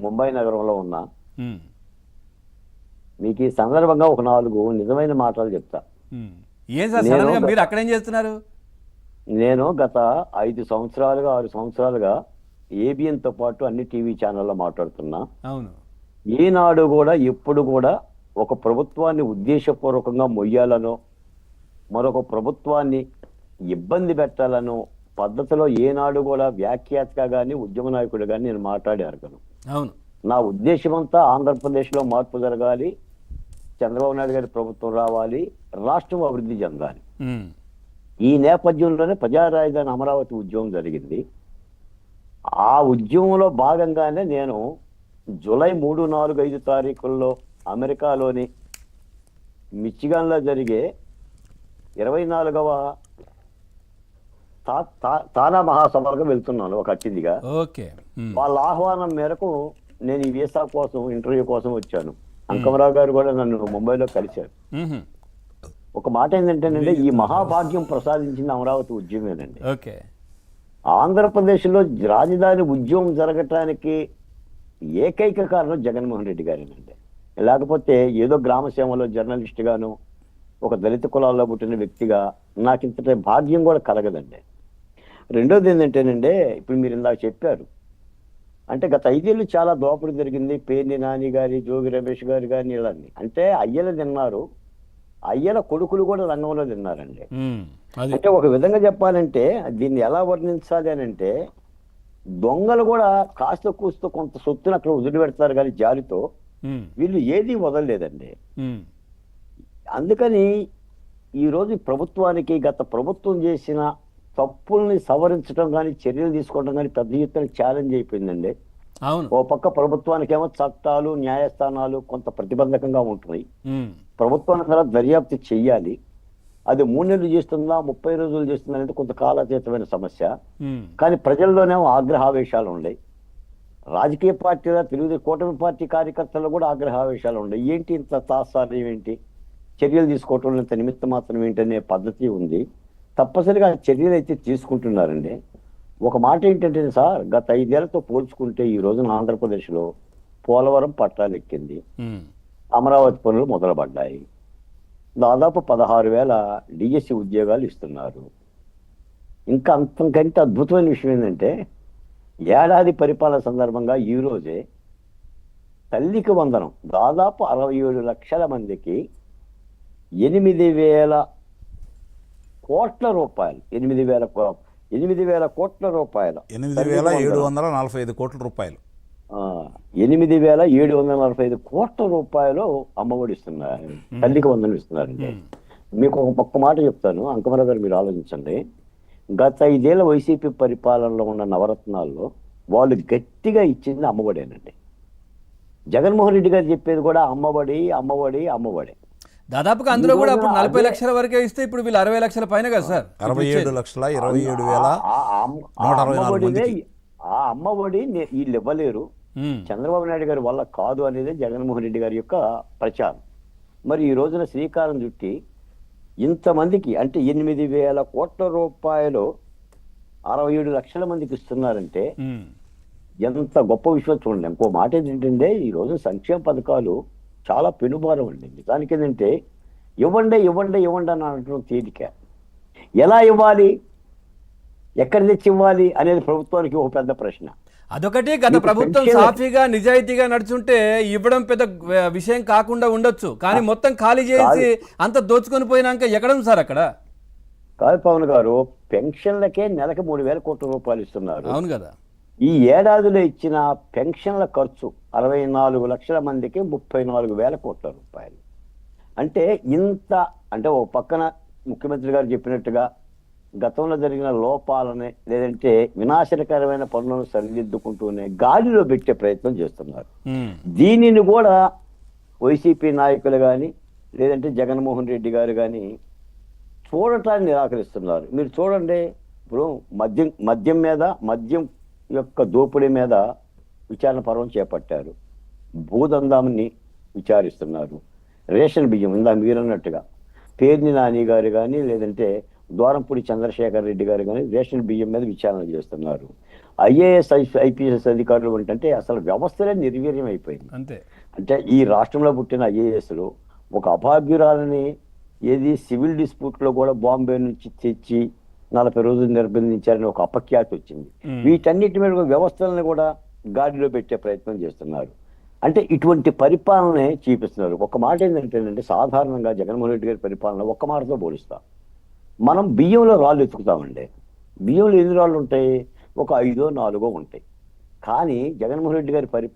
ముంబై నగరంలో ఉన్నా. ఉమ్, మీకు ఈ సందర్భంగా ఒక 4 నిజమైన మాటలు చెప్తా. ఉమ్. ఏం సార్ నేను సడన్ గా గత మీరు అక్కడేం చేస్తున్నారు? నేను గత 5 సంవత్సరాలుగా 6 సంవత్సరాలుగా ఏబిఎన్తో పాటు అన్ని టీవీ ఛానళ్ళలో మాట్లాడుతున్నా. అవును. ఈనాడు కూడా ఎప్పుడు కూడా ఒక ప్రభుత్వాన్ని ఉద్దేశపూర్వకంగా మొయ్యాలనో మరొక ప్రభుత్వాన్ని ఇబ్బంది పెట్టాలనో పద్ధతిలో ఏనాడు కూడా వ్యాఖ్యాతగా కానీ ఉద్యమ నాయకుడు కానీ నేను మాట్లాడి అడగను. అవును. నా ఉద్దేశం అంతా ఆంధ్రప్రదేశ్లో మార్పు జరగాలి, చంద్రబాబు నాయుడు గారి ప్రభుత్వం రావాలి, రాష్ట్రం అభివృద్ధి చెందాలి. ఉమ్, ఈ నేపథ్యంలోనే ప్రజా రాజధాని అమరావతి ఉద్యమం జరిగింది. ఆ ఉద్యమంలో భాగంగానే నేను జూలై 3, 4, 5 తారీఖుల్లో అమెరికాలోని మిచిగాన్లో జరిగే 24వ తానా మహాసభలకు వెళ్తున్నాను ఒక అతిథిగా. ఓకే. ఉమ్, వాళ్ళ ఆహ్వానం మేరకు నేను ఈ వీసా కోసం ఇంటర్వ్యూ కోసం వచ్చాను. అంకమరావు గారు కూడా నన్ను ముంబైలో కలిశారు. ఉహుం, ఒక మాట ఏంటంటేనండి, ఈ మహాభాగ్యం ప్రసాదించింది అమరావతి ఉద్యమేనండి. ఓకే. ఆంధ్రప్రదేశ్లో రాజధాని ఉద్యమం జరగటానికి ఏకైక కారణం జగన్మోహన్ రెడ్డి గారేనండి. లేకపోతే ఏదో గ్రామ సేవలో జర్నలిస్ట్ గాను ఒక దళిత కులాల్లో పుట్టిన వ్యక్తిగా నాకు ఇంతటి భాగ్యం కూడా కలగదండి. రెండోది ఏంటంటేనండి, ఇప్పుడు మీరు ఇందాక చెప్పారు, అంటే గత 5 ఏళ్ళు చాలా దోపిడీ జరిగింది. పేర్ని నాని గారి, జోగి రమేష్ గారు కానీ ఇలాన్ని అంటే అయ్యలు తిన్నారు, అయ్యల కొడుకులు కూడా రంగంలో తిన్నారండి. ఉమ్, అది అంటే ఒక విధంగా చెప్పాలంటే దీన్ని ఎలా వర్ణించాలి అని అంటే, దొంగలు కూడా కాస్త కూస్తో కొంత సొత్తును అక్కడ వదిలిపెడతారు కానీ జాలితో, ఉమ్, వీళ్ళు ఏది వదలలేదండి. ఉమ్, అందుకని ఈరోజు ప్రభుత్వానికి గత ప్రభుత్వం చేసిన తప్పుల్ని సవరించడం కానీ చర్యలు తీసుకోవడం కానీ పెద్ద ఎత్తున ఛాలెంజ్ అయిపోయిందండి. అవును. ఓ పక్క ప్రభుత్వానికి ఏమో చట్టాలు న్యాయస్థానాలు కొంత ప్రతిబంధకంగా ఉంటున్నాయి. ఉమ్, ప్రభుత్వం ద్వారా దర్యాప్తు చెయ్యాలి. అది 3 నెలలు చేస్తుందా 30 రోజులు చేస్తుందా అనేది కొంత కాలాతీతమైన సమస్య. ఉమ్, కానీ ప్రజల్లోనేమో ఆగ్రహావేశాలు ఉన్నాయి. రాజకీయ పార్టీల తెలుగుదేశం కూటమి పార్టీ కార్యకర్తలు కూడా ఆగ్రహావేశాలు ఉన్నాయి. ఏంటి ఇంత తాత్సార్యం ఏంటి, చర్యలు తీసుకోవటం ఇంత నిమిత్త మాత్రం ఏంటనే పద్ధతి ఉంది. తప్పనిసరిగా చర్యలు అయితే తీసుకుంటున్నారండి. ఒక మాట ఏంటంటే సార్, గత 5 ఏళ్లతో పోల్చుకుంటే ఈ రోజున ఆంధ్రప్రదేశ్లో పోలవరం పట్టాలెక్కింది, ఉమ్, అమరావతి పనులు మొదలుపడ్డాయి, దాదాపు 16,000 డిఎస్సి ఉద్యోగాలు ఇస్తున్నారు. ఇంకా అంతకంటే అద్భుతమైన విషయం ఏంటంటే, ఏడాది పరిపాలన సందర్భంగా ఈ రోజే తల్లికి వందనం దాదాపు 67 లక్షల మందికి 8,000 కోట్ల రూపాయలు 8,000 కోట్ల రూపాయలు 8,745 కోట్ల రూపాయలు 8,745 కోట్ల రూపాయలు అమ్మఒడి ఇస్తున్నారు, తల్లికి వందనం ఇస్తున్నారండి. మీకు ఒక్క మాట చెప్తాను అంకమరావు గారు, మీరు ఆలోచించండి. గత 5 ఏళ్ల వైసీపీ పరిపాలనలో ఉన్న నవరత్నాల్లో వాళ్ళు గట్టిగా ఇచ్చింది అమ్మఒడేనండి. జగన్మోహన్ రెడ్డి గారు చెప్పేది కూడా అమ్మఒడి అమ్మఒడి అమ్మఒడి. దాదాపుగా అందులో కూడా అప్పుడు 40 లక్షల వరకే ఇస్తే ఇప్పుడు వీళ్ళు 60 లక్షల పైన కదా సార్. 67,27,164 ఆ అమ్మఒడి వీళ్ళు ఇవ్వలేరు, ఉమ్, చంద్రబాబు నాయుడు గారి వల్ల కాదు అనేది జగన్మోహన్ రెడ్డి గారి యొక్క ప్రచారం. మరి ఈ రోజున శ్రీకారం చుట్టి ఇంతమందికి అంటే 8,000 కోట్ల రూపాయలు 67 లక్షల మందికి ఇస్తున్నారంటే ఉమ్, ఎంత గొప్ప విషయం చూడండి. ఇంకో మాట ఏంటంటే, ఈ రోజు సంక్షేమ పథకాలు చాలా పెనుభారం అండి. నిజానికి ఏంటంటే ఇవ్వండి ఇవ్వండి ఇవ్వండి అని అనడం తేలిక. ఎలా ఇవ్వాలి, ఎక్కడ తెచ్చి ఇవ్వాలి అనేది ప్రభుత్వానికి ఒక పెద్ద ప్రశ్న. అదొకటి. గత ప్రభుత్వం సాఫీగా నిజాయితీగా నడుచుంటే ఇవ్వడం పెద్ద విషయం కాకుండా ఉండొచ్చు, కానీ మొత్తం ఖాళీ చేసి అంత దోచుకొని పోయినాక ఎక్కడం సార్ అక్కడ? కాదు పవన్ గారు, పెన్షన్లకే నెలకి 3,000 కోట్ల రూపాయలు ఇస్తున్నారు. అవును కదా. ఈ ఏడాదిలో ఇచ్చిన పెన్షన్ల ఖర్చు 64 లక్షల మందికి 34,000 కోట్ల రూపాయలు. అంటే ఇంత అంటే ఒక పక్కన ముఖ్యమంత్రి గారు చెప్పినట్టుగా గతంలో జరిగిన లోపాలని లేదంటే వినాశనకరమైన పనులను సరిదిద్దుకుంటూనే గాలిలో పెట్టే ప్రయత్నం చేస్తున్నారు. దీనిని కూడా వైసీపీ నాయకులు కానీ లేదంటే జగన్మోహన్ రెడ్డి గారు కానీ చూడటాన్ని నిరాకరిస్తున్నారు. మీరు చూడండి, ఇప్పుడు మద్యం యొక్క దోపిడీ మీద విచారణ పర్వం చేపట్టారు, భూదందాన్ని విచారిస్తున్నారు, రేషన్ బియ్యం ఇందా మీరన్నట్టుగా పేర్ని నాని గారు కానీ లేదంటే ద్వారంపూడి చంద్రశేఖర్ రెడ్డి గారు కానీ రేషన్ బియ్యం మీద విచారణ చేస్తున్నారు. ఐఏఎస్ ఐపీఎస్ అధికారులు ఏంటంటే అసలు వ్యవస్థలే నిర్వీర్యం అయిపోయింది. అంతే. అంటే ఈ రాష్ట్రంలో పుట్టిన ఐఏఎస్లు ఒక అభాగ్యురాలని ఏది సివిల్ డిస్ప్యూట్లో కూడా బాంబే నుంచి తెచ్చి 40 రోజులు నిర్బంధించారని ఒక అపఖ్యాతి వచ్చింది. వీటన్నిటి మీద వ్యవస్థలను కూడా గాడిలో పెట్టే ప్రయత్నం చేస్తున్నారు. అంటే ఇటువంటి పరిపాలనే చూపిస్తున్నారు. ఒక మాట ఏంటంటే సాధారణంగా జగన్మోహన్ రెడ్డి గారి పరిపాలన ఒక్క మాటతో పోలుస్తాం. మనం బియ్యంలో రాళ్ళు ఎత్తుకుతామండి. బియ్యంలో ఎన్ని రాళ్ళు ఉంటాయి? ఒక 5 4 ఉంటాయి. కానీ జగన్మోహన్ రెడ్డి గారి